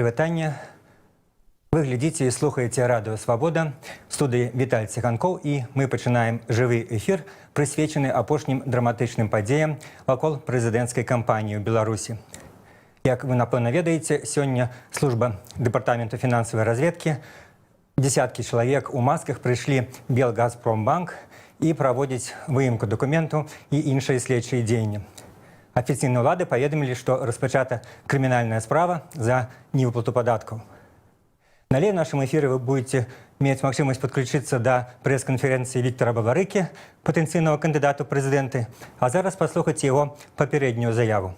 Прывітанне. Вы глядите и слухаете радио «Свобода». В студии Виталий Тиханков, и мы начинаем живый эфир, присвяченный апошнім драматичным падзеям вакол президентской кампании в Беларуси. Как вы, напевно, ведаете, сегодня служба Департамента финансовой разведки, десятки человек у масках пришли в Белгазпромбанк и проводить выемку документов и іншыя следчыя дзеянні. Официальные влады поведомили, что распочата криминальная справа за невыплату податков. Далее в нашем эфире вы будете иметь возможность подключиться до пресс-конференции Виктора Бабарыки, потенциального кандидата в президенты, а зараз послушать его попереднюю заяву.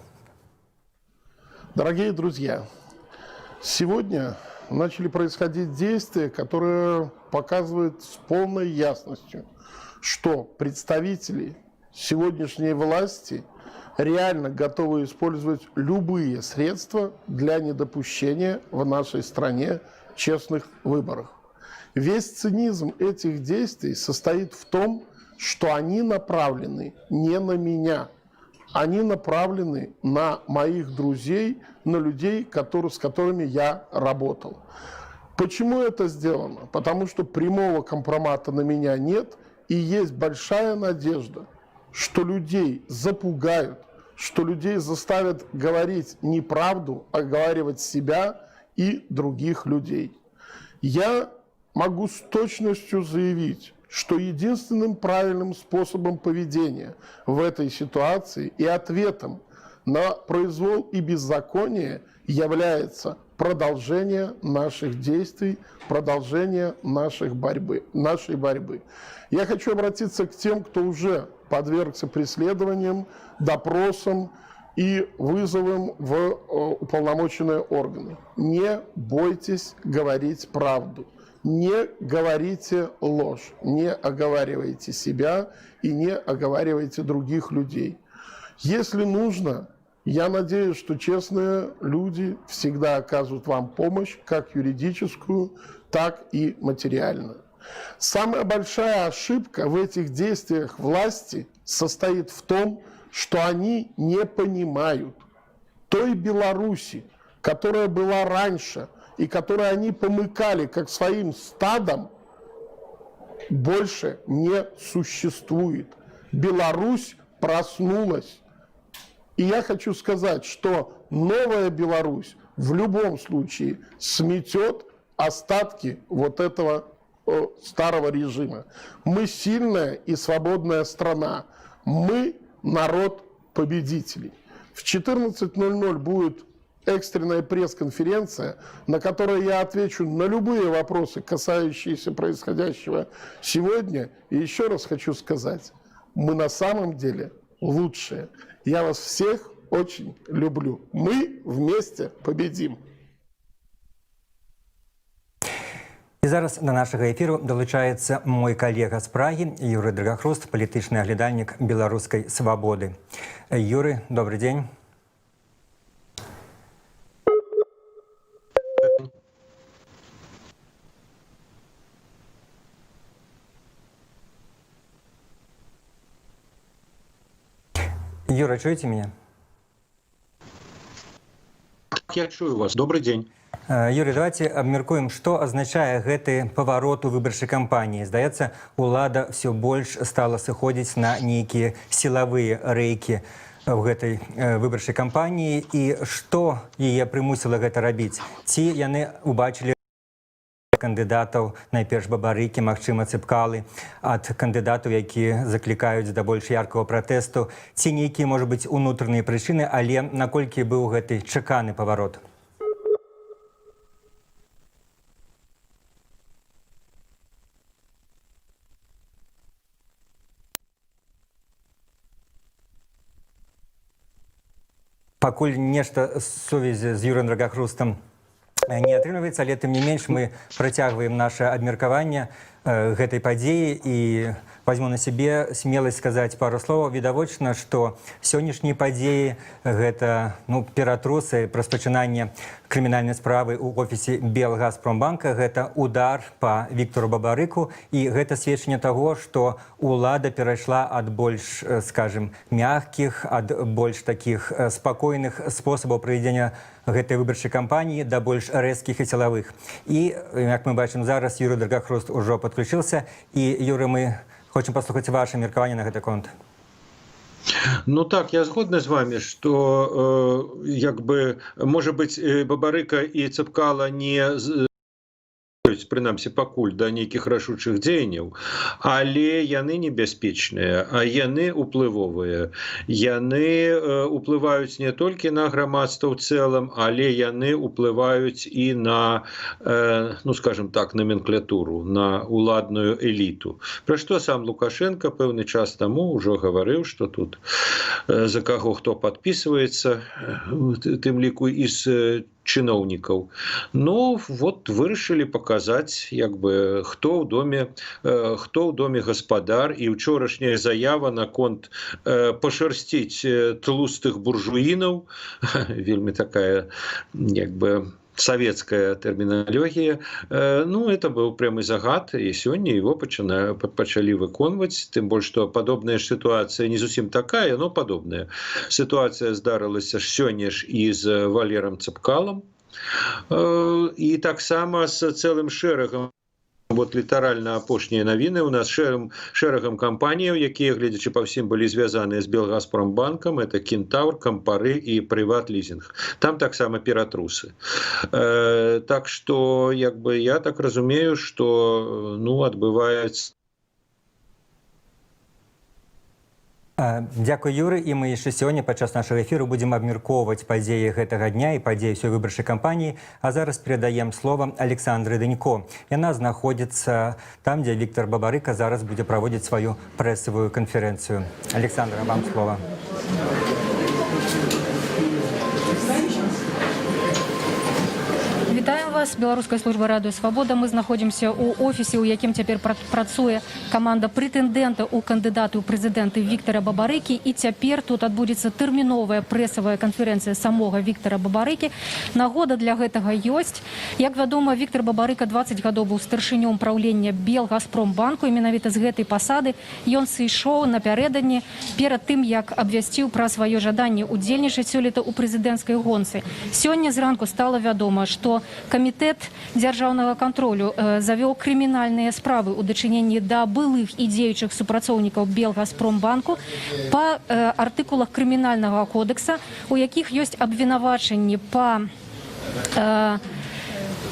Дорогие друзья, сегодня начали происходить действия, которые показывают с полной ясностью, что представители сегодняшней власти реально готовы использовать любые средства для недопущения в нашей стране честных выборов. Весь цинизм этих действий состоит в том, что они направлены не на меня, они направлены на моих друзей, на людей, с которыми я работал. Почему это сделано? Потому что прямого компромата на меня нет, и есть большая надежда, что людей запугают, что людей заставят говорить неправду, оговаривать себя и других людей. Я могу с точностью заявить, что единственным правильным способом поведения в этой ситуации и ответом на произвол и беззаконие является продолжение наших действий, продолжение нашей борьбы. Я хочу обратиться к тем, кто уже подвергся преследованиям, допросам и вызовам в уполномоченные органы. Не бойтесь говорить правду. Не говорите ложь, не оговаривайте себя и не оговаривайте других людей. Если нужно, я надеюсь, что честные люди всегда окажут вам помощь, как юридическую, так и материальную. Самая большая ошибка в этих действиях власти состоит в том, что они не понимают той Беларуси, которая была раньше, и которой они помыкали как своим стадом, больше не существует. Беларусь проснулась. И я хочу сказать, что новая Беларусь в любом случае сметет остатки вот этого старого режима. Мы сильная и свободная страна. Мы народ победителей. В 14:00 будет экстренная пресс-конференция, на которой я отвечу на любые вопросы, касающиеся происходящего сегодня. И еще раз хочу сказать, мы на самом деле лучшие. Я вас всех очень люблю. Мы вместе победим. І зараз до нашого ефіру долучається мой колега з Праги, Юрий Драгохруст, політичний оглядальник «Белорусской свободы». Юрий, добрый день. Юра, чуете меня? Я чую вас. Добрый день. Юрий, давайте абмяркуем, што азначае гэты паварот у выбарчай кампаніі. Здаецца, улада ўсё больш стала сыходзіць на нейкія сілавыя рэйкі в гэтай выбарчай кампаніі, і што яе прымусіла гэта рабіць? Ці яны убачылі кандыдатаў, найперш Бабарыкі, магчыма, Цыпкалы, ад кандыдатаў, якія заклікаюць да больш яркага пратэсту, ці нейкія, можа быць, унутраныя прычыны, але наколькі быў гэты чаканы паварот? Пакуль нешта з сувязі з Юрыем Драгохрустам не атрымліваецца, але тым не менш мы працягваем наше абмеркаванне. гэтай падзеі і возьму на себе смелость сказаць пару словаў. Відавочна, што сённяшнія падзеі гэта ператрусы праз пачынанне крымінальнай справы ў офісе Белгазпромбанка, гэта удар па Віктору Бабарыку, і гэта сведчанне таго, што ўлада перайшла ад больш, скажем, мягкіх, ад больш такіх спакойных спосабаў правядзення гэтай выбарчай кампаніі да больш рэзкіх і сілавых. І, як мы бачым зараз, Юрый Драгахрост ужо падключыўся. І, Юрый, мы хочам паслухаць ваше меркаванне на гэты конт. Ну так, я згодны з вами, што можа быць, Бабарыка і Цапкала не прынамсі пакуль да нейкіх рашучых дзеянняў, але яны небяспечныя, а яны уплывовыя. Яны уплываюць не толькі на грамадства ў цэлым, але яны уплываюць і на, скажем так, номенклатуру, на уладную эліту. Пра што сам Лукашенко пэўны час таму ўжо гаварыў, што тут за каго хто падпісваецца, тым ліку і з чыноўнікаў. Вырашылі паказаць, хто ў доме гаспадар, і ўчорашняя заява наконт пашарсціць тлустых буржуінаў, вельмі такая, савецкая тэрміналогія. Это быў прямы загад, і сёння его пачалі выконваць, тым больш, што падобная ж сітуацыя не зусім такая, но падобная. Сітуацыя здарылася сёння ж і з Валерам Цапкалам, і таксама з цэлым шэрагам, літаральна апошнія навіны у нас шэрагам кампаніяў, якія, гледзячы па ўсім, былі звязаныя з Белгазпромбанкам, это Кентавр, Кампары і Прыватлізінг. Там таксама ператрусы. Так што, я так разумею, што, адбываецца. Дзякуй, Юры, і мы яшчэ сёння падчас нашага эфіру будзем абмяркоўваць падзеі гэтага дня і падзеі ўсёй выбарчай кампаніі. А зараз перадаем слова Александры Дынько. Яна знаходзіцца там, дзе Віктор Бабарыка зараз будзе праводзіць сваю прэсавую канферэнцыю. Александра, вам слова. Вітаем вас, беларуская служба радыё Свабода. Мы знаходзімся ў офісе, у якім цяпер працуе каманда прэтэндэнта ў кандыдаты ў прэзідэнты Віктора Бабарыкі. І цяпер тут адбудзецца тэрміновая прэсавая канферэнцыя самога Віктора Бабарыкі. Нагода для гэтага ёсць. Як вядома, Віктор Бабарыка 20 гадоў быў старшынём праўлення Белгазпромбанку, і менавіта з гэтай пасады ён сышоў напярэдадні перад тым, як абвясціў пра сваё жаданне удзельнічаць сёлета ў прэзідэнцкай гонцы. Сёння зранку стала вядома, што камітэт дзяржаўнага кантролю завёў крымінальныя справы ў дачыненні да былых і дзеючых супрацоўнікаў Белгазпромбанку па артыкулах крымінальнага кодекса, у якіх ёсць абвінавачанні па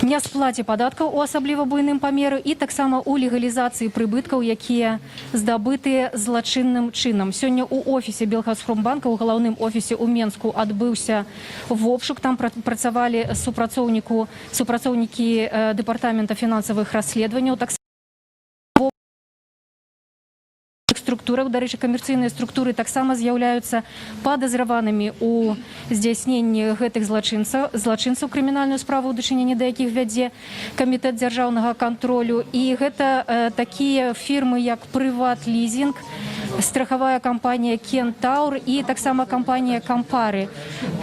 несплаце падаткаў у асабліва буйным памеры і таксама ў легалізацыі прыбыткаў, якія здабытыя злачынным чынам. Сёння ў офісе Белгазпромбанка, у галаўным офісе ў Менску, адбыўся вобшук. Там працавалі супрацоўнікі дэпартамента фінансавых расследаванняў, структурах. Дарэчы, камерцыйныя структуры таксама з'яўляюцца падазраванымі ў здзяйсненні гэтых злачынцаў крымінальную справу, ў дачыненні да якіх вядзе камітэт дзяржаўнага кантролю. І гэта такія фірмы, як Прыватлізінг, страхавая кампанія Кентавр і таксама кампанія Кампары.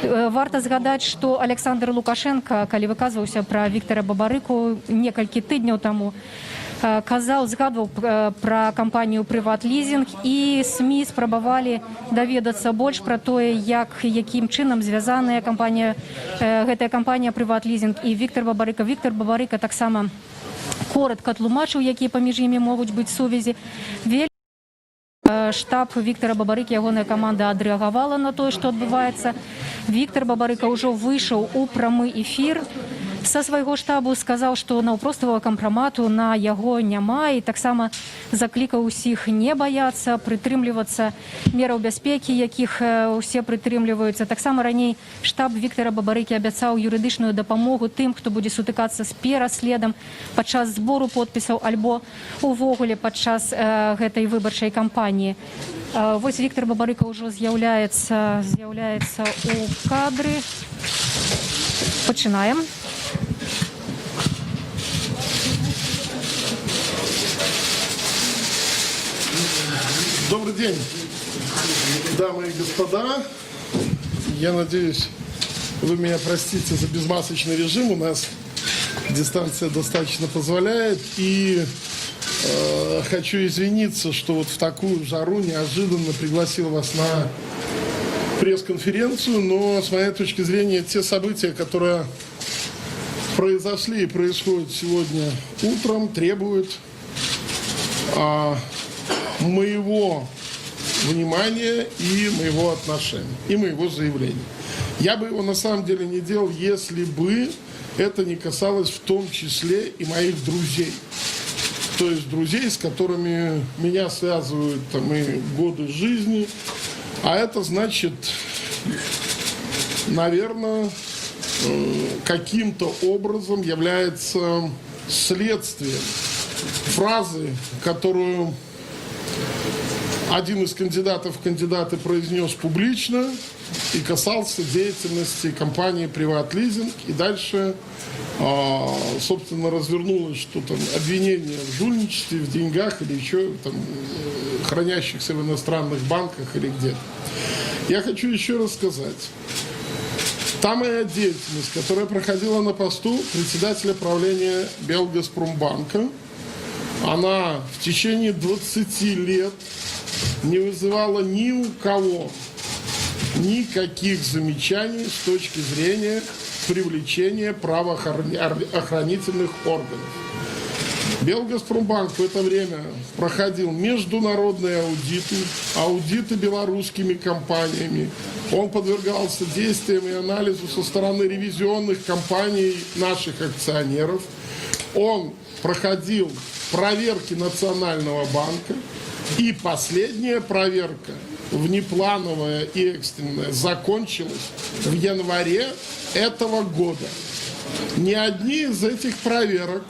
Варта згадаць, што Александр Лукашенко, калі выказваўся пра Віктора Бабарыку некалькі тыдняў таму, згадваў пра кампанію Прыватлізінг, і СМІ спрабавалі даведацца больш пра тое, якім чынам звязаная гэтая кампанія Прыватлізінг і Віктор Бабарыка. Віктор Бабарыка таксама коратка тлумачыў, якія паміж імі могуць быць сувязі. Штаб Віктора Бабарыкі, ягоная каманда адрэагавала на тое, што адбываецца. Віктор Бабарыка ўжо выйшаў у прамы эфір. Са свайго штабу сказаў, што наўпроставага кампрамату на яго няма, і таксама заклікаў усіх не баяцца, прытрымлівацца мераў бяспекі, якіх усе прытрымліваюцца. Таксама раней штаб Віктора Бабарыкі абяцаў юрыдычную дапамогу тым, хто будзе сутыкацца з пераследам падчас збору подпісаў альбо увогуле падчас гэтай выбарчай кампаніі. Вось Віктор Бабарыка ўжо з'яўляецца ў кадры. Пачынаем. Добрый день, дамы и господа. Я надеюсь, вы меня простите за безмасочный режим. У нас дистанция достаточно позволяет. И хочу извиниться, что вот в такую жару неожиданно пригласил вас на пресс-конференцию. Но с моей точки зрения, те события, которые произошли и происходят сегодня утром, требуют моего внимания и моего отношения, и моего заявления. Я бы его на самом деле не делал, если бы это не касалось в том числе и моих друзей. То есть друзей, с которыми меня связывают там, и годы жизни. А это значит, наверное, каким-то образом является следствием фразы, которую один из кандидатов в кандидаты произнес публично и касался деятельности компании «Приватлизинг». И дальше, собственно, развернулось, что там обвинение в жульничестве, в деньгах или еще там, хранящихся в иностранных банках или где-то. Я хочу еще раз сказать. Та моя деятельность, которая проходила на посту председателя правления Белгазпромбанка, она в течение 20 лет не вызывала ни у кого никаких замечаний с точки зрения привлечения правоохранительных органов. Белгазпромбанк в это время проходил международные аудиты белорусскими компаниями. Он подвергался действиям и анализу со стороны ревизионных компаний наших акционеров. Он проходил проверки Национального банка. И последняя проверка, внеплановая и экстренная, закончилась в январе этого года. Ни одни из этих проверок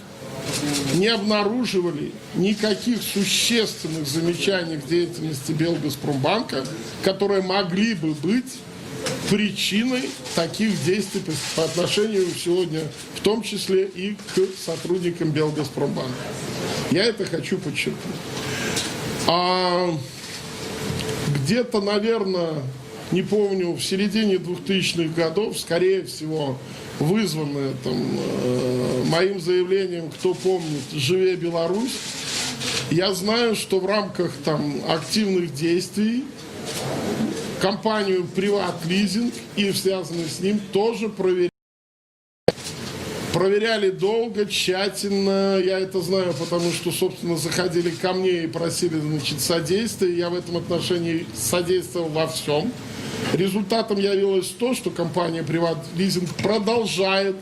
не обнаруживали никаких существенных замечаний в деятельности Белгазпромбанка, которые могли бы быть причиной таких действий по отношению сегодня, в том числе и к сотрудникам Белгазпромбанка. Я это хочу подчеркнуть. А где-то, наверное, не помню, в середине 2000-х годов, скорее всего, вызванное там, моим заявлением, кто помнит, «Живе Беларусь», я знаю, что в рамках там, активных действий компанию «Приватлизинг» и связанные с ним тоже проверяли. Проверяли долго, тщательно. Я это знаю, потому что, собственно, заходили ко мне и просили, значит, содействия. Я в этом отношении содействовал во всем. Результатом явилось то, что компания «Приватлизинг» продолжает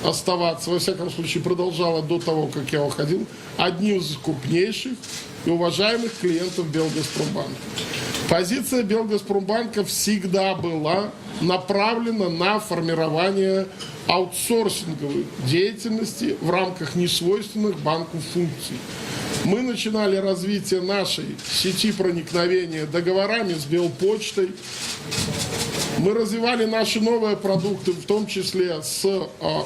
оставаться, во всяком случае, продолжала до того, как я уходил, одним из крупнейших и уважаемых клиентов Белгазпромбанка. Позиция Белгазпромбанка всегда была направлена на формирование аутсорсинговой деятельности в рамках несвойственных банку функций. Мы начинали развитие нашей сети проникновения договорами с Белпочтой. Мы развивали наши новые продукты, в том числе с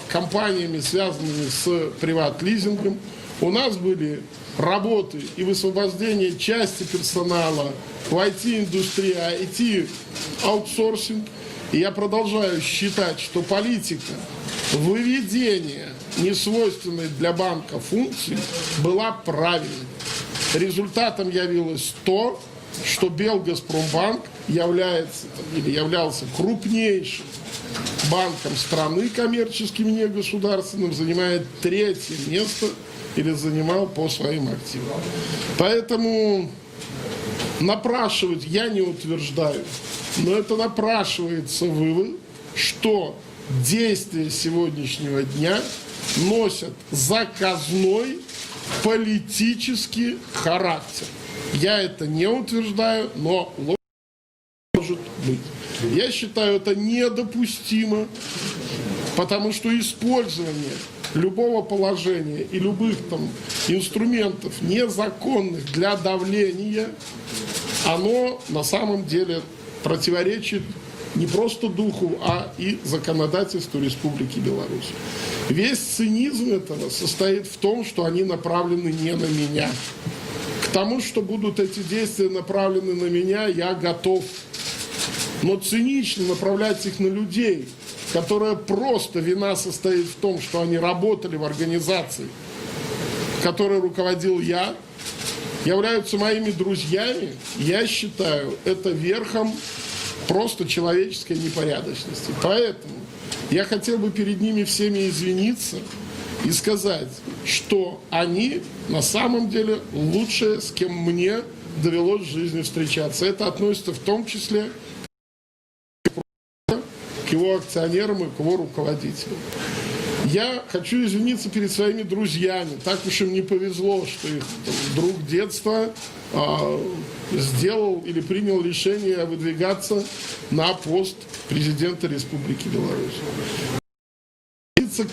компаниями, связанными с приват-лизингом. У нас были работы и высвобождение части персонала в IT-индустрии, IT-аутсорсинг. И я продолжаю считать, что политика выведения несвойственной для банка функций была правильной. Результатом явилось то, что Белгазпромбанк являлся крупнейшим банком страны, коммерческим, негосударственным, занимает 3-е место или занимал по своим активам. Поэтому напрашивать я не утверждаю, но это напрашивается вывод, что действия сегодняшнего дня носят заказной политический характер. Я это не утверждаю, но может быть. Я считаю это недопустимо, потому что использование любого положения и любых там инструментов незаконных для давления, оно на самом деле противоречит не просто духу, а и законодательству Республики Беларусь. Весь цинизм этого состоит в том, что они направлены не на меня. К тому, что будут эти действия направлены на меня, я готов. Но цинично направлять их на людей, которая просто вина состоит в том, что они работали в организации, которой руководил я, являются моими друзьями, я считаю, это верхом просто человеческой непорядочности. Поэтому я хотел бы перед ними всеми извиниться и сказать, что они на самом деле лучшие, с кем мне довелось в жизни встречаться. Это относится в том числе к его акционерам и к его руководителям. Я хочу извиниться перед своими друзьями. Так уж им не повезло, что их друг детства сделал или принял решение выдвигаться на пост президента Республики Беларусь.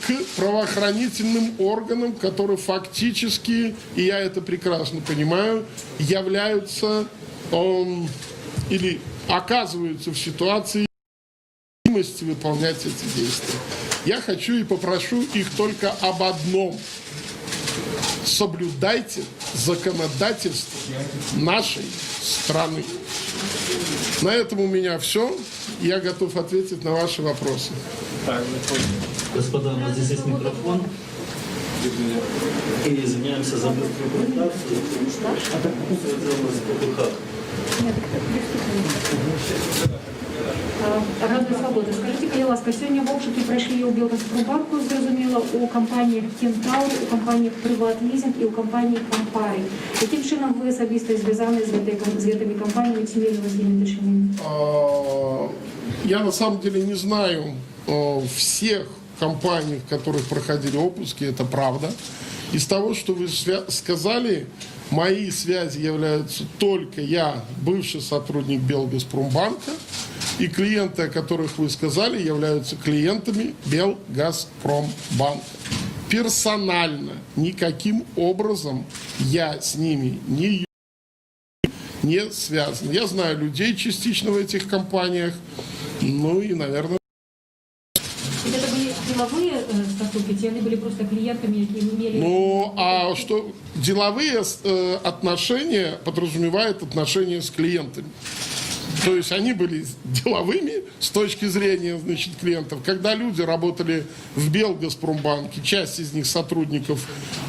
К правоохранительным органам, которые фактически, и я это прекрасно понимаю, являются или оказываются в ситуации необходимости выполнять эти действия. Я хочу и попрошу их только об одном. Соблюдайте законодательство нашей страны. На этом у меня все. Я готов ответить на ваши вопросы. Господа, у нас здесь есть микрофон. И извиняемся за быструю комментацию. Радує свобода. Скажіть, будь ласка, сьогодні в обшуки пройшли у Білгазпромбанку, зрозуміло, у компаніях «Кентавр», у компаніях «Приватлізинг» і у компанії «Кампарі». Яким чином ви особисто зв'язані з цими компаніями, чи мали ви з ними дошення? Я на самом деле не знаю всех компаний, в которых проходили обыски, это правда. Из того, что вы сказали, мои связи являются только я, бывший сотрудник Белгазпромбанка, и клиенты, о которых вы сказали, являются клиентами Белгазпромбанка. Персонально, никаким образом я с ними не связан. Я знаю людей частично в этих компаниях, ну и, наверное... Это были деловые статуки, они были просто клиентами, які имели... Ну, а что деловые отношения подразумевают отношения с клиентами. То есть они были деловыми с точки зрения, значит, клиентов. Когда люди работали в Белгазпромбанке, часть из них сотрудников,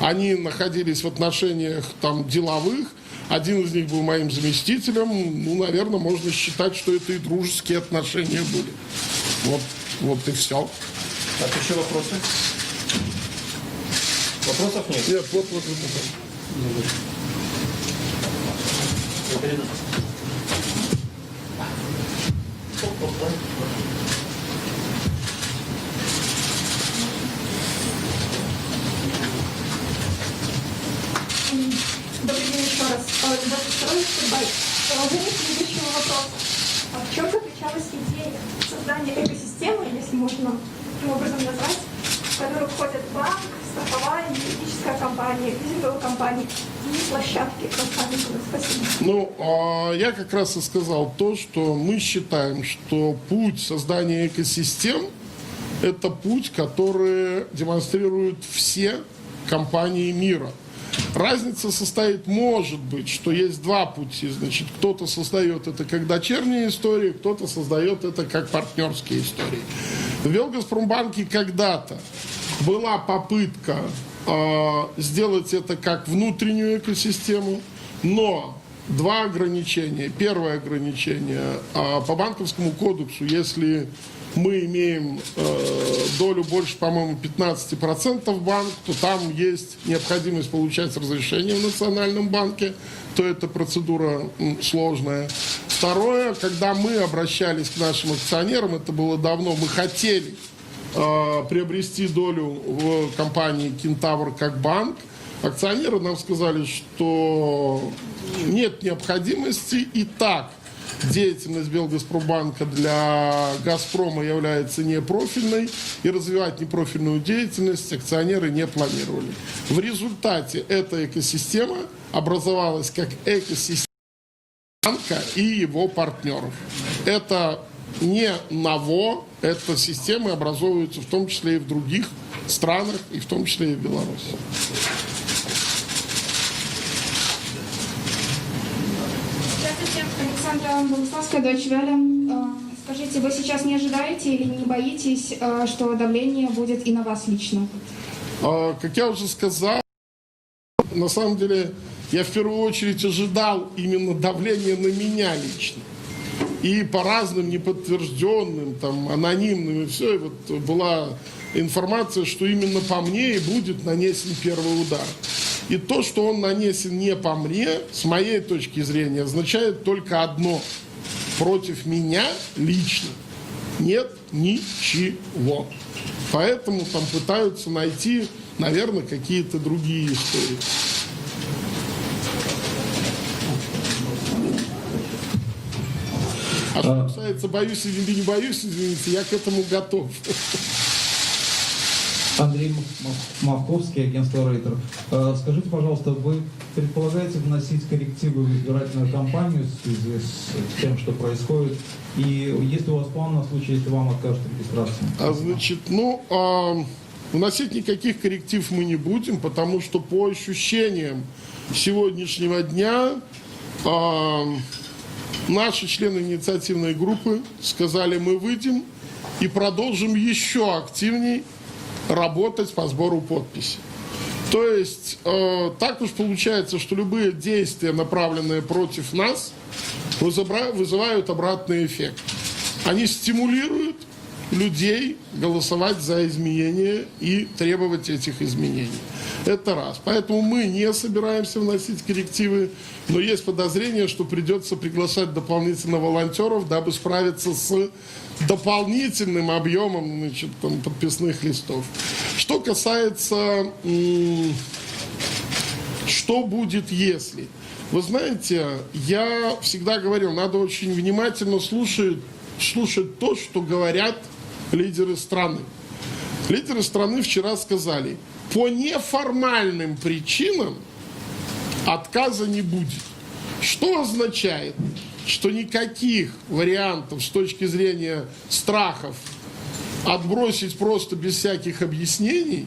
они находились в отношениях там деловых. Один из них был моим заместителем. Ну, наверное, можно считать, что это и дружеские отношения были. Вот и все. Так, еще вопросы? Вопросов нет? Нет, вот. Добрый день еще раз. Второй Субай. Продолжение предыдущего вопроса. В чем заключалась идея создания экосистемы, если можно таким образом назвать, в которую входят банк, страховая, юридическая компания, лизинговая компания и площадки кросс-фандинга? Спасибо. Ну, я как раз и сказал то, что мы считаем, что путь создания экосистем – это путь, который демонстрируют все компании мира. Разница состоит, может быть, что есть два пути. Значит, кто-то создает это как дочерние истории, кто-то создает это как партнерские истории. В Белгазпромбанке когда-то была попытка сделать это как внутреннюю экосистему, но два ограничения. Первое ограничение по банковскому кодексу, если мы имеем долю больше, по-моему, 15% банк, то там есть необходимость получать разрешение в Национальном банке, то эта процедура сложная. Второе, когда мы обращались к нашим акционерам, это было давно, мы хотели приобрести долю в компании «Кентавр» как банк. Акционеры нам сказали, что нет необходимости, и так деятельность Белгазпромбанка для «Газпрома» является непрофильной, и развивать непрофильную деятельность акционеры не планировали. В результате эта экосистема образовалась как экосистема банка и его партнеров. Это не ново, эта система образовывается в том числе и в других странах, и в том числе и в Беларуси. Александра Богуславская, Deutsche Welle. Скажите, вы сейчас не ожидаете или не боитесь, что давление будет и на вас лично? Как я уже сказал, на самом деле я в первую очередь ожидал именно давления на меня лично. И по разным неподтвержденным, там, анонимным и все, и вот была информация, что именно по мне и будет нанесен первый удар. И то, что он нанесен не по мне, с моей точки зрения, означает только одно. Против меня лично нет ничего. Поэтому там пытаются найти, наверное, какие-то другие истории. А что касается боюсь или не боюсь, извините, я к этому готов. Андрей Мавковский, агентство Рейтер. Скажите, пожалуйста, вы предполагаете вносить коррективы в избирательную кампанию в связи с тем, что происходит? И есть ли у вас план на случай, если вам откажут регистрацию? Значит, вносить никаких корректив мы не будем, потому что по ощущениям сегодняшнего дня наши члены инициативной группы сказали, мы выйдем и продолжим еще активней работать по сбору подписей. То есть так уж получается, что любые действия, направленные против нас, вызывают обратный эффект. Они стимулируют людей голосовать за изменения и требовать этих изменений. Это раз. Поэтому мы не собираемся вносить коррективы, но есть подозрение, что придется приглашать дополнительно волонтеров, дабы справиться с дополнительным объемом, значит, там, подписных листов. Что касается, что будет если. Вы знаете, я всегда говорил, надо очень внимательно слушать то, что говорят лидеры страны. Лидеры страны вчера сказали, по неформальным причинам отказа не будет. Что означает, что никаких вариантов с точки зрения страхов отбросить просто без всяких объяснений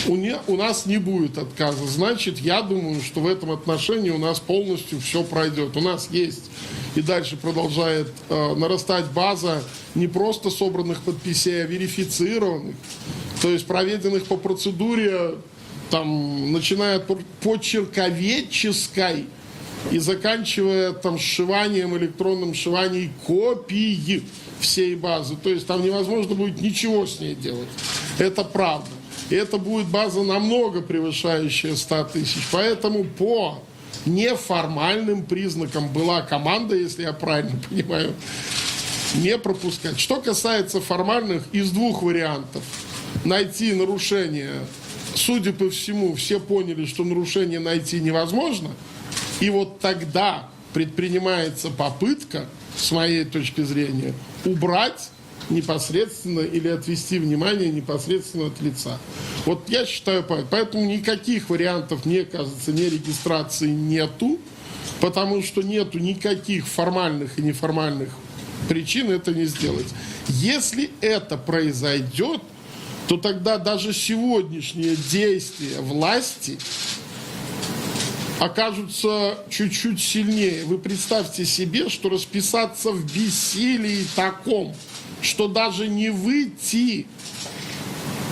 у нас не будет отказа. Значит, я думаю, что в этом отношении у нас полностью все пройдет. У нас есть и дальше продолжает нарастать база не просто собранных подписей, а верифицированных, то есть проведенных по процедуре, там, начиная от почерковедческой и заканчивая там сшиванием, электронным сшиванием копии всей базы. То есть там невозможно будет ничего с ней делать. Это правда. И это будет база намного превышающая 100 тысяч. Поэтому по неформальным признакам была команда, если я правильно понимаю, не пропускать. Что касается формальных, из двух вариантов. Найти нарушение. Судя по всему, все поняли, что нарушение найти невозможно. И вот тогда предпринимается попытка, с моей точки зрения, убрать непосредственно или отвести внимание непосредственно от лица. Вот я считаю, поэтому никаких вариантов, мне кажется, нерегистрации нету, потому что нету никаких формальных и неформальных причин это не сделать. Если это произойдет, то тогда даже сегодняшние действия власти окажутся чуть-чуть сильнее. Вы представьте себе, что расписаться в бессилии таком, что даже не выйти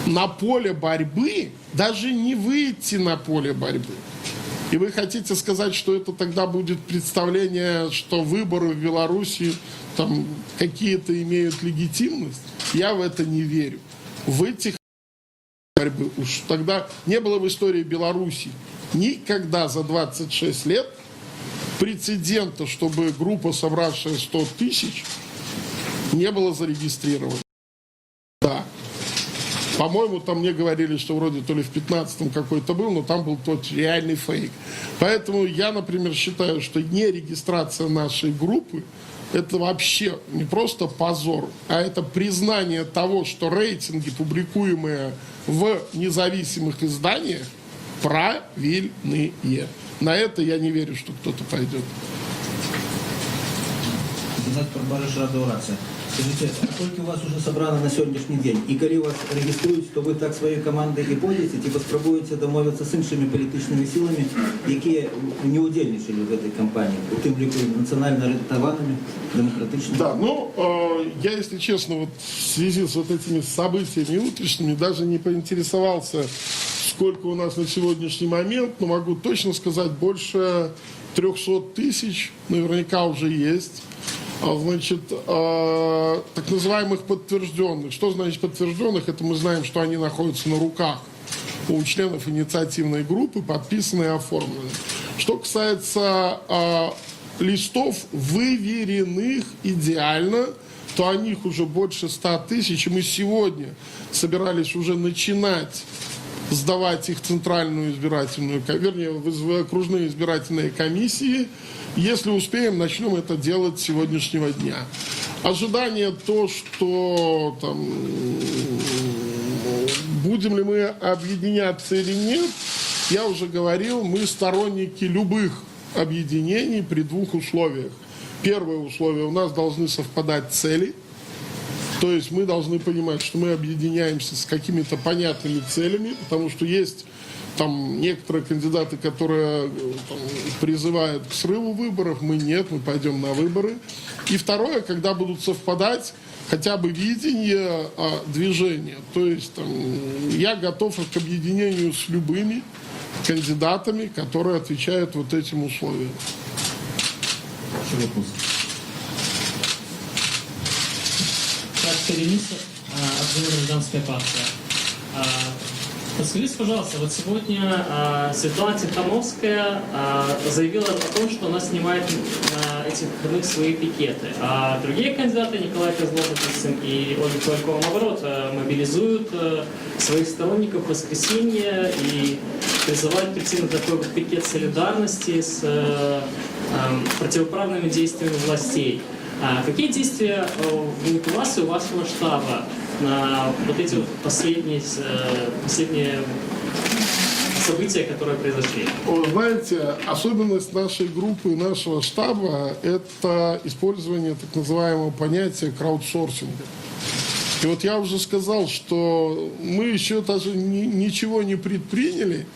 на поле борьбы, даже не выйти на поле борьбы. И вы хотите сказать, что это тогда будет представление, что выборы в Беларуси там какие-то имеют легитимность? Я в это не верю. Выйти борьбы уж тогда не было в истории Беларуси никогда за 26 лет прецедента, чтобы группа, собравшая 100 тысяч, не было зарегистрировано. Да. По-моему, там мне говорили, что вроде то ли в 15-м какой-то был, но там был тот реальный фейк. Поэтому я, например, считаю, что нерегистрация нашей группы – это вообще не просто позор, а это признание того, что рейтинги, публикуемые в независимых изданиях, правильные. На это я не верю, что кто-то пойдет. сказать про Барыш-Радоурация. Скажите, а сколько у вас уже собрано на сегодняшний день? И коли вас региструють, то ви так своєю командою і пойдете, типу спробуєте домовитися з іншими політичними силами, які не удельничали в этой кампании, у тим ліку національно ориентованими, демократичними? Да, ну, я, если честно, вот в связи с вот этими событиями утренними даже не поинтересовался, сколько у нас на сегодняшний момент, но могу точно сказать, больше 300 тысяч наверняка уже есть. Значит, так называемых подтвержденных. Что значит подтвержденных? Это мы знаем, что они находятся на руках у членов инициативной группы, подписаны и оформлены. Что касается листов, выверенных идеально, то о них уже больше 100 тысяч. И мы сегодня собирались уже начинать сдавать их в центральную избирательную, вернее, в окружные избирательные комиссии. Если успеем, начнем это делать с сегодняшнего дня. Ожидание то, что там, будем ли мы объединяться или нет, я уже говорил, мы сторонники любых объединений при двух условиях. Первое условие, у нас должны совпадать цели. То есть мы должны понимать, что мы объединяемся с какими-то понятными целями, потому что есть там некоторые кандидаты, которые там призывают к срыву выборов, мы нет, мы пойдем на выборы. И второе, когда будут совпадать хотя бы видение движения. То есть там, я готов к объединению с любыми кандидатами, которые отвечают вот этим условиям. Денисов, обзор «Гражданская партия». Подскажите, пожалуйста, вот сегодня Светлана Тихановская заявила о том, что она снимает на этих выходных свои пикеты, а другие кандидаты, Николай Козлов, допустим, и Ольга Ковалькова, наоборот, мобилизуют своих сторонников в воскресенье и призывают прийти на такой вот пикет солидарности с противоправными действиями властей. Какие действия у вас и у вашего штаба на вот эти вот последние события, которые произошли? Вы знаете, особенность нашей группы, нашего штаба – это использование так называемого понятия краудсорсинга. И вот я уже сказал, что мы еще даже ничего не предприняли.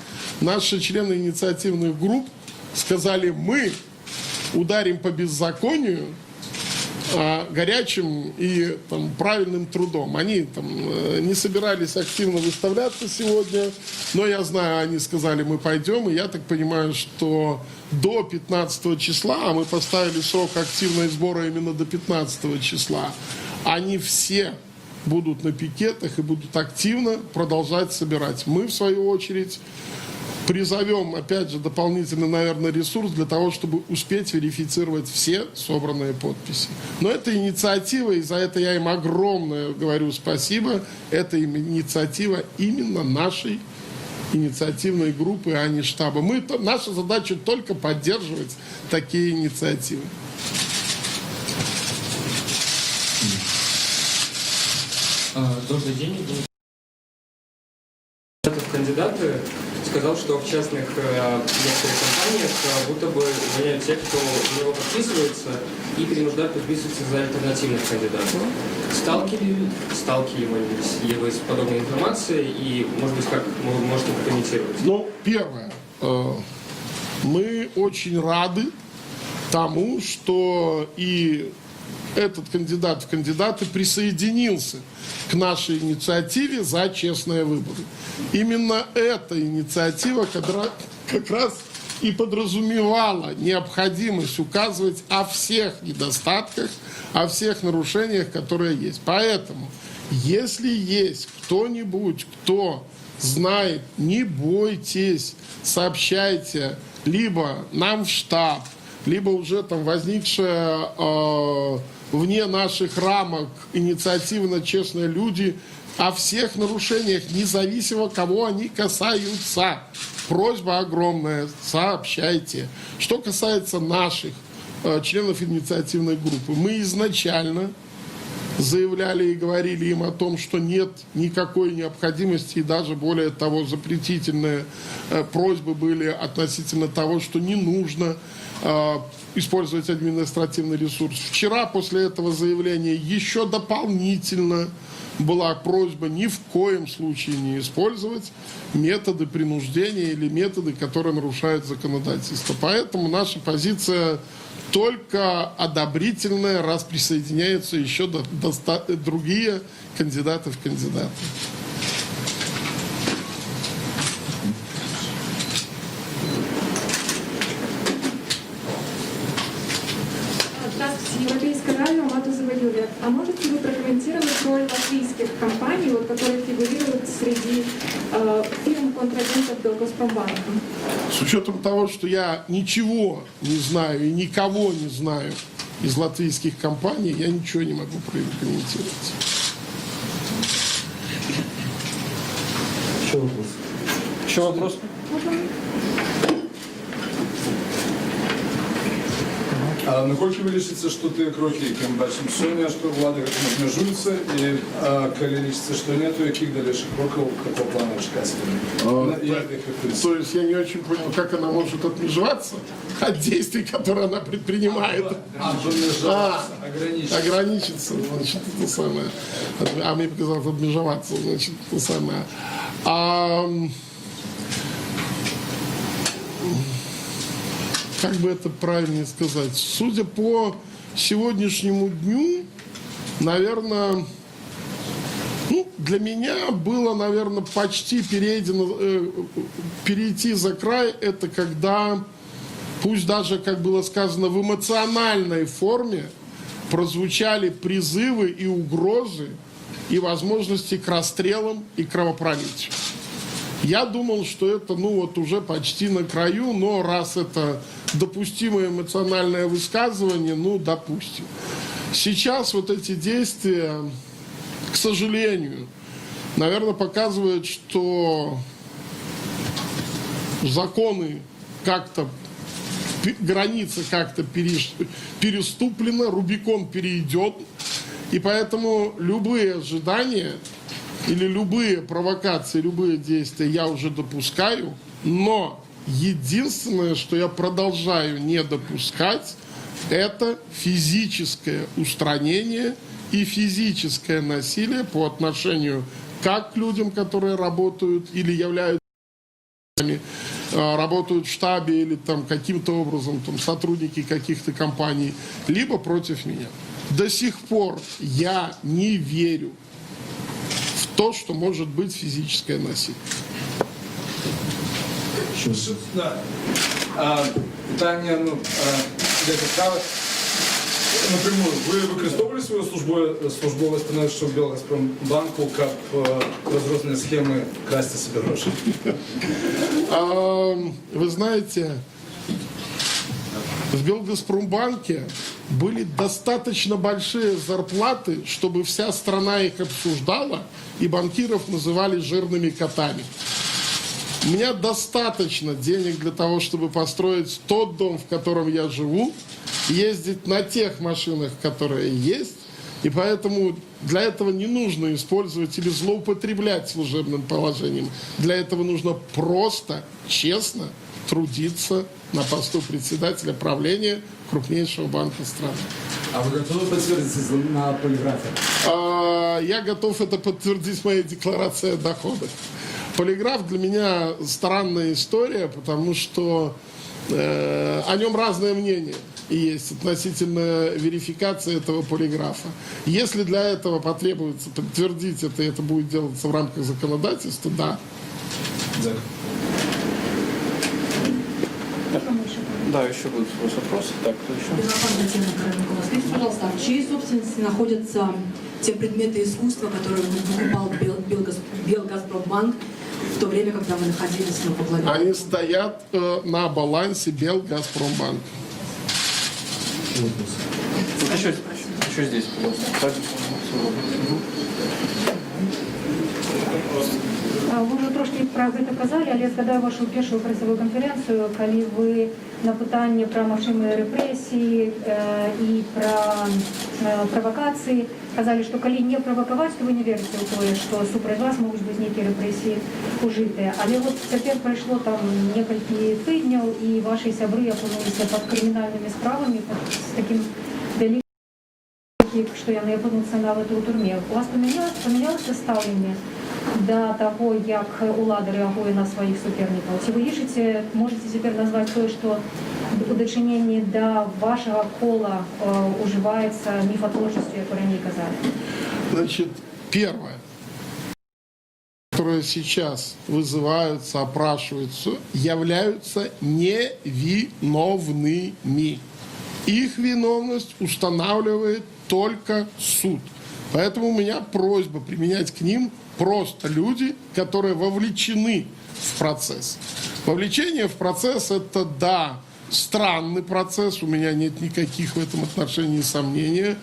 Наши члены инициативных групп сказали, мы ударим по беззаконию горячим и там, правильным трудом. Они там, не собирались активно выставляться сегодня, но я знаю, они сказали, мы пойдем, и я так понимаю, что до 15 числа, а мы поставили срок активного сбора именно до 15 числа, они все будут на пикетах и будут активно продолжать собирать. Мы, в свою очередь, призовем, опять же, дополнительный, наверное, ресурс для того, чтобы успеть верифицировать все собранные подписи. Но это инициатива, и за это я им огромное говорю спасибо. Это инициатива именно нашей инициативной группы, а не штаба. Наша задача только поддерживать такие инициативы. Добрый день. Кандидаты сказал, что в частных некоторых компаниях будто бы увольняют тех, кто в него подписывается, и принуждают подписываться за альтернативных кандидатов. Сталкивались ли вы с подобной информацией, и, может быть, как вы можете прокомментировать? Ну, первое. Мы очень рады тому, что и этот кандидат в кандидаты присоединился к нашей инициативе за честные выборы. Именно эта инициатива как раз и подразумевала необходимость указывать о всех недостатках, о всех нарушениях, которые есть. Поэтому, если есть кто-нибудь, кто знает, не бойтесь, сообщайте либо нам в штаб, либо уже там возникшая вне наших рамок инициативно честные люди о всех нарушениях, независимо кого они касаются. Просьба огромная, сообщайте. Что касается наших членов инициативной группы, мы изначально заявляли и говорили им о том, что нет никакой необходимости, и даже более того, запретительные просьбы были относительно того, что не нужно использовать административный ресурс. Вчера после этого заявления еще дополнительно была просьба ни в коем случае не использовать методы принуждения или методы, которые нарушают законодательство. Поэтому наша позиция только одобрительная, раз присоединяются еще другие кандидаты в кандидаты. Здравствуйте, Европейское радио, Матузова Юлия. А можете вы прокомментировать роль латвийских компаний, вот, которые фигурируют среди фирм контрагентов Белгазпромбанка? С учетом того, что я ничего не знаю и никого не знаю из латвийских компаний, я ничего не могу прокомментировать. Еще вопрос. Еще вопрос? А наскільки ви лічите, що ті кроки, які ми бачимо сьогодні, що влада обмежується, і коли лічите, що нету, яких дальнейших кроків, какого плану чекати? То есть я не очень понял, как она может отмежеваться от действий, которые она предпринимает. Ограничиться, значит, это самое. А мне показалось отмежеваться, значит, это самое. Как бы это правильнее сказать? Судя по сегодняшнему дню, наверное, для меня было, наверное, почти перейти за край, это когда, пусть даже, как было сказано, в эмоциональной форме прозвучали призывы и угрозы, и возможности к расстрелам и кровопролитию. Я думал, что это, уже почти на краю, но раз это допустимое эмоциональное высказывание, допустим. Сейчас вот эти действия, к сожалению, наверное, показывают, что законы как-то, граница как-то переступлена, Рубикон перейден, и поэтому любые ожидания или любые провокации, любые действия я уже допускаю, но единственное, что я продолжаю не допускать, это физическое устранение и физическое насилие по отношению как к людям, которые работают или являются работают в штабе или там каким-то образом там, сотрудники каких-то компаний, либо против меня. До сих пор я не верю в то, что может быть физическое насилие. Да. Питання, напрямую, ви використовували своє службове становище в Белгазпромбанку як розрознення схеми красти себе гроші? Вы знаете, в Белгазпромбанке были достаточно большие зарплаты, чтобы вся страна их обсуждала, и банкиров называли жирными котами. У меня достаточно денег для того, чтобы построить тот дом, в котором я живу, ездить на тех машинах, которые есть, и поэтому для этого не нужно использовать или злоупотреблять служебным положением. Для этого нужно просто, честно трудиться на посту председателя правления крупнейшего банка страны. А вы готовы подтвердить на полиграфе? Я готов это подтвердить в моей декларации о доходах. Полиграф для меня странная история, потому что о нем разное мнение есть относительно верификации этого полиграфа. Если для этого потребуется подтвердить это, и это будет делаться в рамках законодательства, да. Да, еще будут вопросы. Так, кто еще? Скажите, пожалуйста, в чьей собственности находятся те предметы искусства, которые покупал Белгазпромбанк в то время, когда вы находились на поклоне? Они стоят на балансе Белгазпромбанк. Еще здесь, пожалуйста. Вы уже трошки про гэта казалі, але згадаю вашу першую працавую канферэнцыю, калі вы на пытанне пра магчымыя рэпрэсіі і пра правакацыі казалі, што калі не правакаваць, то вы не верыце ў тое, што супраць вас могуць быць нейкія рэпрэсіі ужытыя. Але вот цяпер прайшло там некалькі тыдняў, і вашы сябры апынуліся пад крымінальнымі справамі, з такім вялікім, што яны апынуцца нават у турме. У вас памянялася стаўленне да таго, як улада рэагуе на сваіх супернікаў? Ці вы лічыце, можаце цяпер назваць тое, што у дачыненні да вашага кола ужываецца міфатворчасцю, як вы раней казалі? Значит, первое, которые сейчас вызываются, опрашиваются, являются невиновными. Их виновность устанавливает только суд. Поэтому у меня просьба применять к ним просто люди, которые вовлечены в процесс. Вовлечение в процесс – это, да, странный процесс, у меня нет никаких в этом отношении сомнений.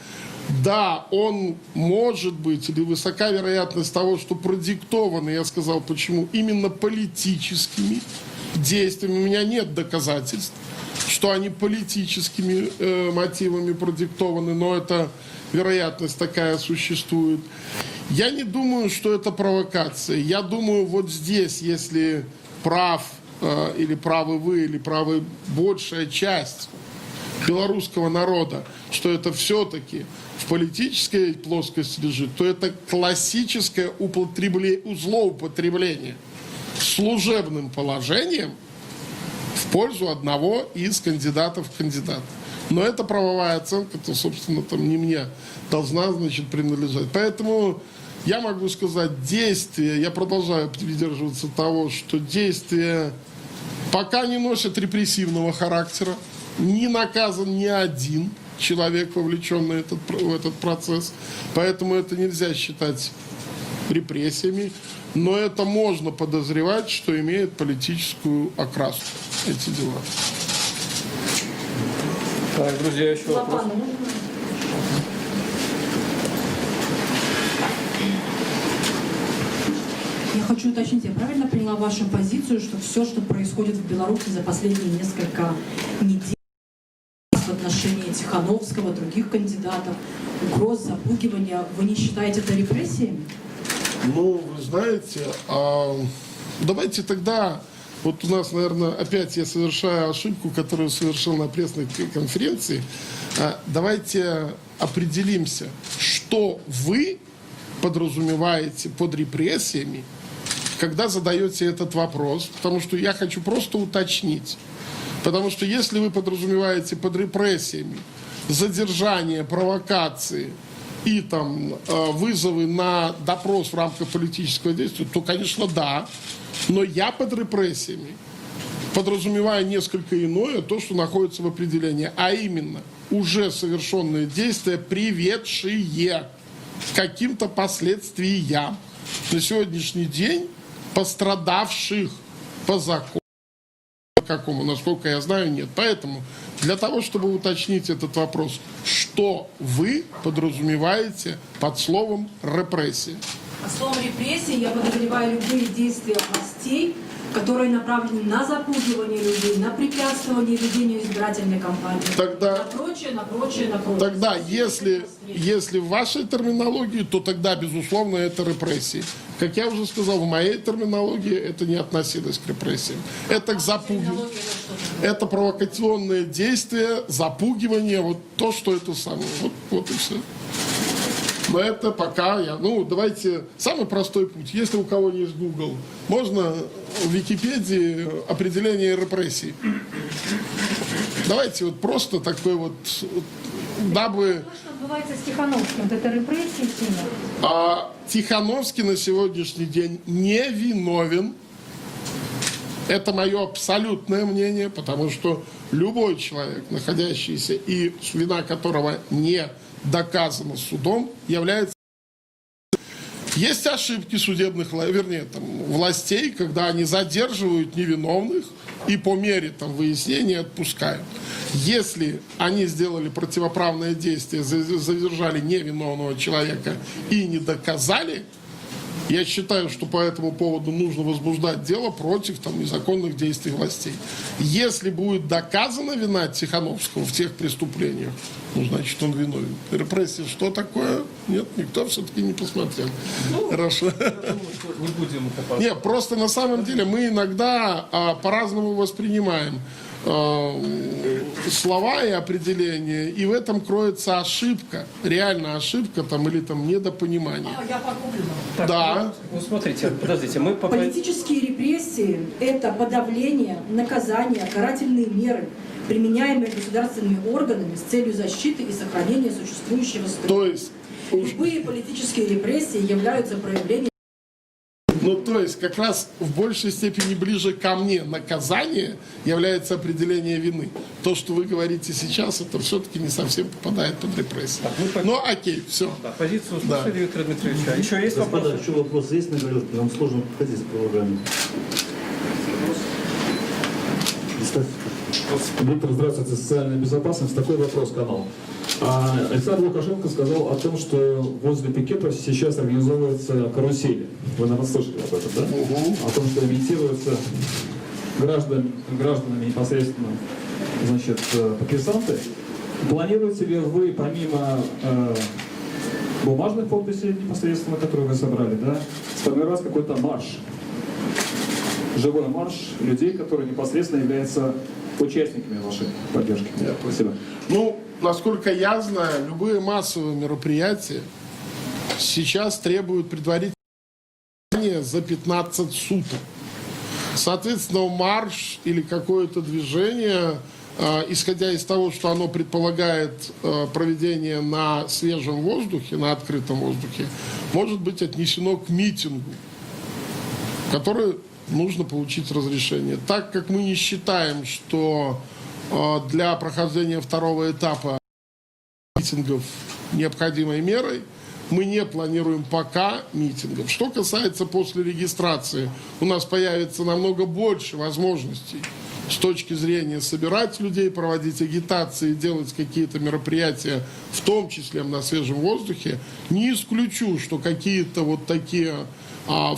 Да, он может быть, или высока вероятность того, что продиктован, я сказал почему, именно политическими действиями. У меня нет доказательств, что они политическими мотивами продиктованы, но эта вероятность такая существует. Я не думаю, что это провокация. Я думаю, вот здесь, если прав или правы вы, или правы большая часть белорусского народа, что это все-таки в политической плоскости лежит, то это классическое злоупотребление служебным положением в пользу одного из кандидатов в кандидаты. Но эта правовая оценка, то, собственно, там не мне должна, значит, принадлежать. Поэтому я могу сказать, действия, я продолжаю придерживаться того, что действия пока не носят репрессивного характера, не наказан ни один человек, вовлеченный в этот процесс. Поэтому это нельзя считать репрессиями, но это можно подозревать, что имеет политическую окраску эти дела. Так, друзья, еще вопрос. Я хочу уточнить, я правильно поняла вашу позицию, что все, что происходит в Беларуси за последние несколько недель в отношении Тихановского, других кандидатов, угроз, запугивания, вы не считаете это репрессиями? Ну, вы знаете, давайте тогда, вот у нас, наверное, опять я совершаю ошибку, которую совершил на пресс-конференции конференции. Давайте определимся, что вы подразумеваете под репрессиями, когда задаете этот вопрос, потому что я хочу просто уточнить. Потому что если вы подразумеваете под репрессиями задержание, провокации и там вызовы на допрос в рамках политического действия, то, конечно, да. Но я под репрессиями подразумеваю несколько иное, то, что находится в определении, а именно уже совершенные действия, приведшие к каким-то последствиям. На сегодняшний день пострадавших по закону какому, насколько я знаю, нет. Поэтому для того, чтобы уточнить этот вопрос, что вы подразумеваете под словом «репрессия»? Под словом «репрессии» я подразумеваю любые действия властей, которые направлены на запугивание людей, на препятствование ведению избирательной кампании, тогда, на прочее. Тогда, если в вашей терминологии, то тогда, безусловно, это репрессии. Как я уже сказал, в моей терминологии это не относилось к репрессиям. Это к запугиванию. Это провокационные действия, запугивание, вот то, что это самое. Вот и все. Но это пока давайте, самый простой путь. Если у кого есть Google, можно в Википедии определение репрессий. Давайте вот просто такой вот, дабы... Что отбывается с Тихановским? Это репрессии сильно? Тихановский на сегодняшний день не виновен. Это мое абсолютное мнение, потому что любой человек, находящийся и вина которого не доказано судом, является... Есть ошибки судебных, властей, когда они задерживают невиновных и по мере выяснения отпускают. Если они сделали противоправное действие, задержали невиновного человека и не доказали Я считаю, что по этому поводу нужно возбуждать дело против незаконных действий властей. Если будет доказана вина Тихановского в тех преступлениях, значит, он виновен. Репрессии что такое? Нет, никто все-таки не посмотрел. Хорошо. Не будем копаться. Нет, просто на самом деле мы иногда по-разному воспринимаем слова и определения, и в этом кроется ошибка, реально ошибка или недопонимание. Я погуглила. Так, Да. ну, смотрите, подождите, мы по... Политические репрессии – это подавление, наказание, карательные меры, применяемые государственными органами с целью защиты и сохранения существующего строя. То есть, Любые политические репрессии являются проявлением. то есть как раз в большей степени ближе ко мне наказание является определение вины. То, что вы говорите сейчас, это все-таки не совсем попадает под репрессии. Но окей, все. Да, позицию услышали, Виктора Дмитриевича. Еще есть Господа, вопросы? еще вопрос есть на галерке? Нам сложно подходить к программе. Виктор, здравствуйте, социальная безопасность. Такой вопрос, канал. Александр Лукашенко сказал о том, что возле пикетов сейчас организовываются карусели. Вы, наверное, слышали об этом, да? О том, что имитируются гражданами непосредственно, подписанты. Планируете ли вы, помимо бумажных подписей непосредственно, которые вы собрали, сформировать какой-то марш? Живой марш людей, которые непосредственно являются участниками вашей поддержки. Спасибо. Насколько я знаю, любые массовые мероприятия сейчас требуют предварительного за 15 суток. Соответственно, марш или какое-то движение, исходя из того, что оно предполагает проведение на свежем воздухе, на открытом воздухе, может быть отнесено к митингу, который нужно получить разрешение. Так как мы не считаем, что для прохождения второго этапа митингов необходимой мерой, мы не планируем пока митингов. Что касается после регистрации, у нас появится намного больше возможностей с точки зрения собирать людей, проводить агитации, делать какие-то мероприятия, в том числе на свежем воздухе. Не исключу, что какие-то такие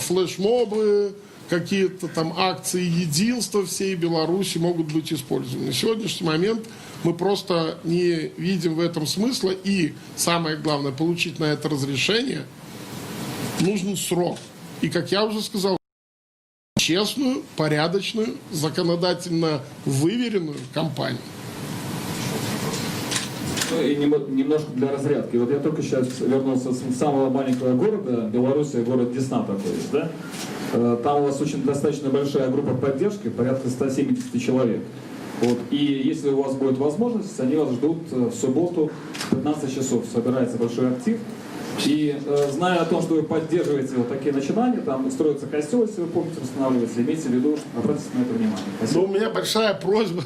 флешмобы, какие-то акции единства всей Беларуси могут быть использованы. На сегодняшний момент мы просто не видим в этом смысла. И самое главное, получить на это разрешение нужен срок. И, как я уже сказал, честную, порядочную, законодательно выверенную кампанию. И немножко для разрядки. Я только сейчас вернулся с самого маленького города, Белоруссия, город Десна такой есть, да? Там у вас очень достаточно большая группа поддержки, порядка 170 человек. И если у вас будет возможность, они вас ждут в субботу в 15 часов. Собирается большой актив. И зная о том, что вы поддерживаете такие начинания, там строится костел, если вы помните, восстанавливается, имейте в виду, обратите на это внимание. Спасибо. У меня большая просьба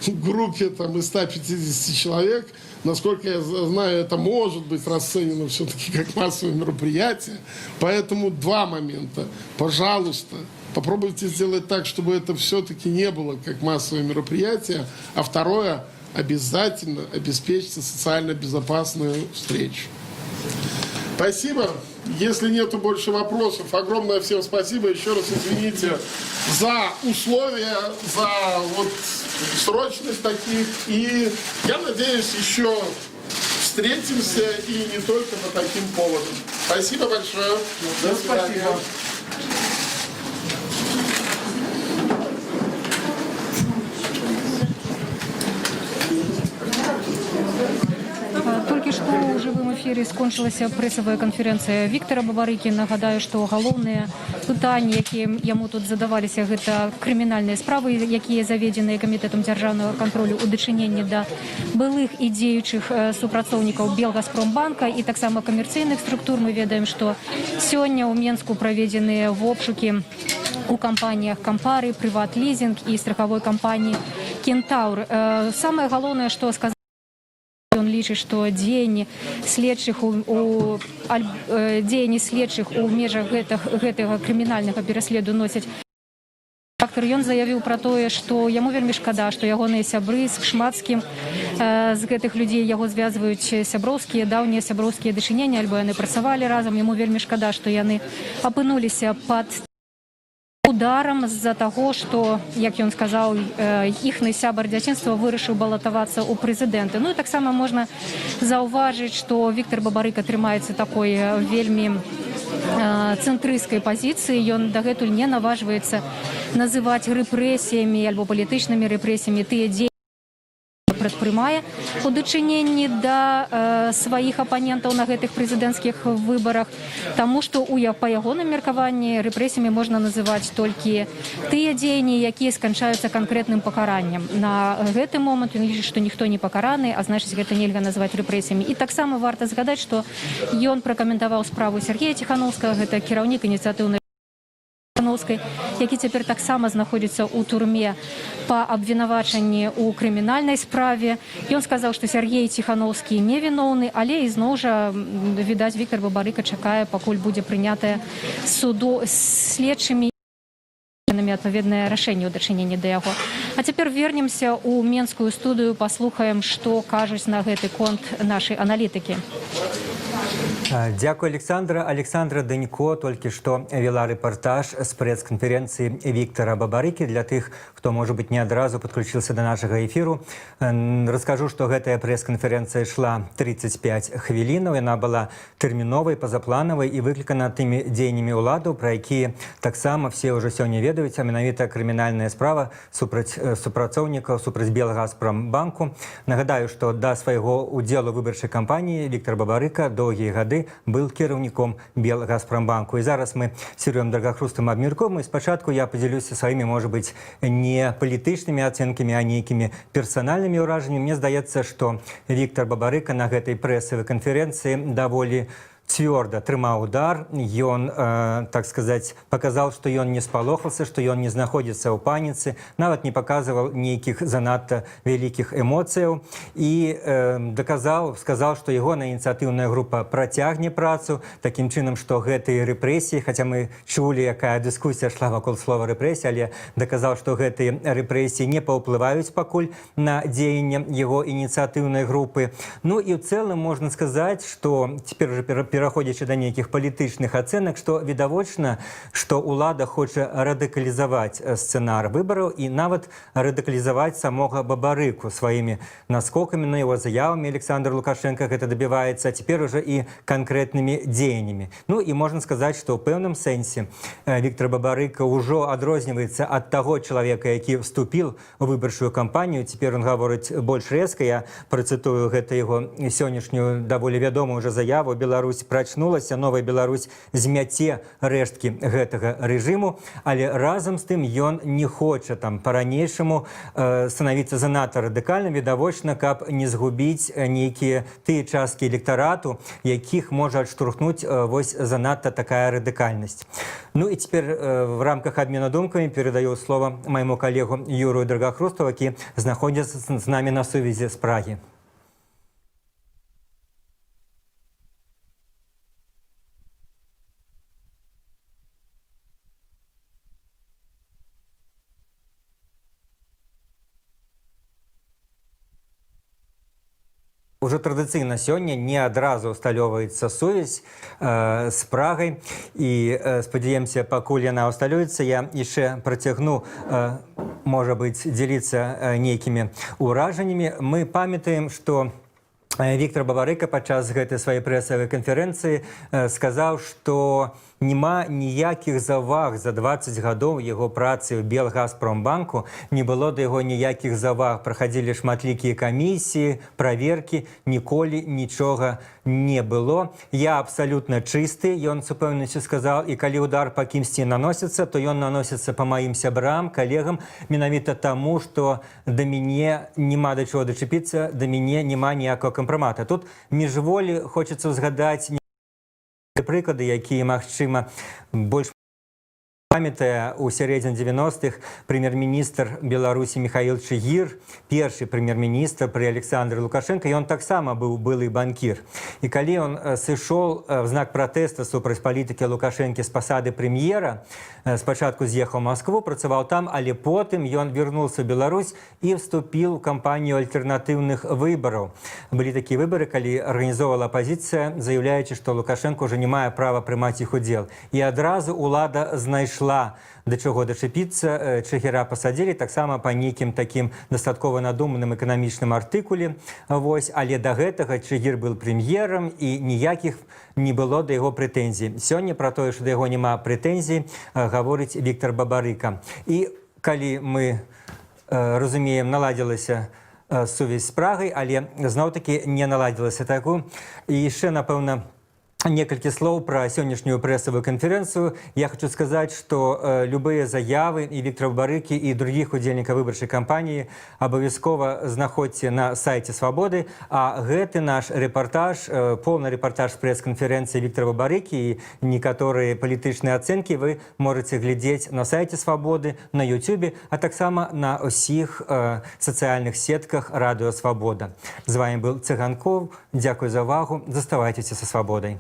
в группе из 150 человек. Насколько я знаю, это может быть расценено все-таки как массовое мероприятие. Поэтому два момента. Пожалуйста, попробуйте сделать так, чтобы это все-таки не было как массовое мероприятие. А второе, обязательно обеспечьте социально безопасную встречу. Спасибо. Если нету больше вопросов, огромное всем спасибо. Еще раз извините за условия, за срочность таких. И я надеюсь, еще встретимся и не только по таким поводам. Спасибо большое. До свидания. Толькі што ў жывым эфіры скончылася прэсавая канферэнцыя Віктара Бабарыкі. Нагадаю, што галоўныя пытанні, якія яму тут задаваліся, гэта крымінальныя справы, якія заведзеныя камітэтам дзяржаўнага кантролю ў дачыненні да былых і дзеючых супрацоўнікаў Белгазпромбанка і таксама камерцыйных структур. Мы ведаем, што сёння ў Менску праведзеныя вобшукі у кампаніях Кампары, Прыват-лізінг і страхавой кампаніі Кентаур. Самае галоўнае, што сказаць, он лічыць, што дзеянні следчых у межах гэтага крымінальнага пераследу носяць Оскар, ён заявіў пра тое, што яму вельмі шкада, што ягоныя сябры шмат з кім з гэтых людзей яго звязваюць сяброўскія, даўнія сяброўскія дачыненні, альбо яны працавалі разам. Яму вельмі шкада, што яны апынуліся пад ударам з-за таго, што, як ён сказаў, іхны сябар дзяцінства вырашыў балатавацца ў прэзідэнты. Ну і таксама можна заўважыць, што Віктор Бабарыка трымаецца такой вельмі цэнтрысцкай пазіцыі. Ён дагэтуль не наважваецца называць рэпрэсіямі альбо палітычнымі рэпрэсіямі тыя дзеянні, прадпрымае у дачыненні да сваіх апанентаў на гэтых прэзідэнцкіх выбарах, таму што па ягоным меркаванні рэпрэсіямі можна называць толькі тыя дзеянні, якія сканчаюцца канкрэтным пакараннем. На гэты момант ён лічыць, што ніхто не пакараны, а значыць гэта нельга назваць рэпрэсіямі. І таксама варта згадаць, што ён пракаментаваў справу Сергея Ціхановскага, гэта кіраўнік ініцыятыўнай, які цяпер таксама знаходзіцца ў турме па абвінавачанні ў крымінальнай справе. Ён сказаў, што Сергей Ціхановскі невіноўны, але ізноў жа, відаць, Віктор Бабарыка чакае, пакуль будзе прынятае следчымі адпаведнае рашэнне ў дачыненні да яго. А цяпер вернемся ў менскую студыю, паслухаем, што кажуць на гэты конт нашы аналітыкі. Дякую, Александра. Александра Данько толькі што вела рэпартаж з прэс-канферэнцыі Віктора Бабарыкі. Для тых, хто, можа быць, не адразу падключыўся да нашага эфіру, раскажу, што гэтая прэс-канферэнцыя ішла 35 хвілінаў. Яна была тэрміновай, пазапланавай і выклікана тымі дзеяннямі ўладаў, пра якія таксама все ўжо сёння ведаюць, а менавіта крымінальная справа супраць супрацоўнікаў, супраць Белгазпромбанку. Нагадаю, што да свайго ўдзелу выбарчай кампаніі Віктор Бабарыка доўгія гады был кіраўніком Белгазпромбанку. І зараз мы Сергеем Даргахрустам абмяркуем. І спачатку я падзялюся сваімі, можа быць, не палітычнымі ацэнкамі, а нейкімі персанальнымі ўражаннямі. Мне здаецца, што Віктор Бабарыка на гэтай прэсавай канферэнцыі даволі цвёрда трымаў удар. Ён, так сказаць, паказаў, што ён не спалохаўся, што ён не знаходзіцца ў паніцы, нават не паказваў нейкіх занадта вялікіх эмоцыяў і сказаў, што ягоная ініцыятыўная група працягне працу такім чынам, што гэтыя рэпрэсіі, хаця мы чулі, якая дыскусія шла вакол слова рэпрэсія, але даказаў, што гэтыя рэпрэсіі не паўплываюць пакуль на дзеянне яго ініцыятыўнай групы. Ну і ў цэлым можна сказаць, што цяпер уже пераходзячы да нейкіх палітычных ацэнак, што відавочна, што ўлада хоча радыкалізаваць сцэнар выбараў і нават радыкалізаваць самога Бабарыку сваімі наскокамі, на яго заявамі. Александр Лукашенко гэта дабіваецца, а цяпер уже і канкрэтнымі дзеяннямі. Ну і можна сказаць, што ў пэўным сэнсе Віктор Бабарыка ўжо адрозніваецца ад таго чалавека, які вступіў у выбарчую кампанію. Цяпер ён гаворыць больш рэзка. Я працытую гэта яго сённяшнюю даволі вядомую ўжо заяву: Беларусь прачнулася, новая Беларусь змяце рэшткі гэтага рэжыму, але разам з тым ён не хоча там па-ранейшаму станавіцца занадта радыкальным, відавочна, каб не згубіць нейкія тыя часткі электарату, якіх можа адштурхнуць вось занадта такая радыкальнасць. Ну і цяпер в рамках абмену думкамі перадаю слова майму калегу Юрию Даргахрусту, які знаходзіцца з намі на сувязі з Прагі. Уже традыцыйна сёння не адразу усталёваецца сувязь з Прагай, і спадзяемся, пакуль яна усталюецца, я яшчэ працягну, можа быць, дзеліцца нейкімі ўражаннямі. Мы памятаем, што Віктор Бабарыка падчас гэтай сваёй прэсавай канферэнцыі сказаў, што няма ніякіх заваг за 20 гадоў яго працы ў Белгазпромбанку, не было да яго ніякіх заваг. Праходзілі шматлікія камісіі, праверкі, ніколі нічога не было. Я абсалютна чысты, ён з упэўненасцю сказаў, і калі удар па кімсьці наносіцца, то ён наносіцца па маім сябрам, калегам, менавіта таму, што да мяне няма да чого дачапіцца, да мяне няма ніякага кампрамата. Тут міжволі хочацца згадаць прыклады, якія, магчыма, больш Памятае, у сярэдзіне 90-х прэм'ер-міністр Беларусі Михаил Чыгір, першы прэм'ер-міністр пры Александры Лукашенко, ён таксама быў былы банкір. І калі ён сышоў в знак пратэста супраць палітыкі Лукашэнкі з пасады прэм'ера, спачатку з'ехаў у Маскву, працаваў там, але потым ён вярнуўся ў Беларусь і вступіў у кампанію альтэрнатыўных выбараў. Былі такія выбары, калі арганізоўвала апазіцыя, заяўляючы, што Лукашенко ўжо не мае права прымаць іх удзел. І адразу ўлада знайшла да чаго дачапіцца, Чыгіра пасадзілі таксама па нейкім такім дастаткова надуманым эканамічным артыкуле. Але да гэтага Чыгір быў прэм'ерам і ніякіх не было да яго прэтэнзій. Сёння пра тое, што да яго няма прэтэнзій, гаворыць Віктор Бабарыка. І калі мы разумеем, наладзілася сувязь з Прагай, але зноў-такі не наладзілася таку. І яшчэ, напэўна, некалькі слоў пра сённяшнюю прэсавую канферэнцыю. Я хочу сказаць, што любыя заявы і Віктора Бабарыкі, і другіх удзельнікаў выбарчай кампаніі абавязкова знаходзьце на сайце Свабоды. А гэты наш рэпартаж, поўны рэпартаж з прэс-канферэнцыі Віктора Бабарыкі і некаторыя палітычныя ацэнкі вы можаце глядзець на сайце Свабоды, на Ютубе, а таксама на ўсіх сацыяльных сетках Радыё Свабода. З вами быў Цыганков. Дзякуй за ўвагу. Заставайцеся са Свабодай.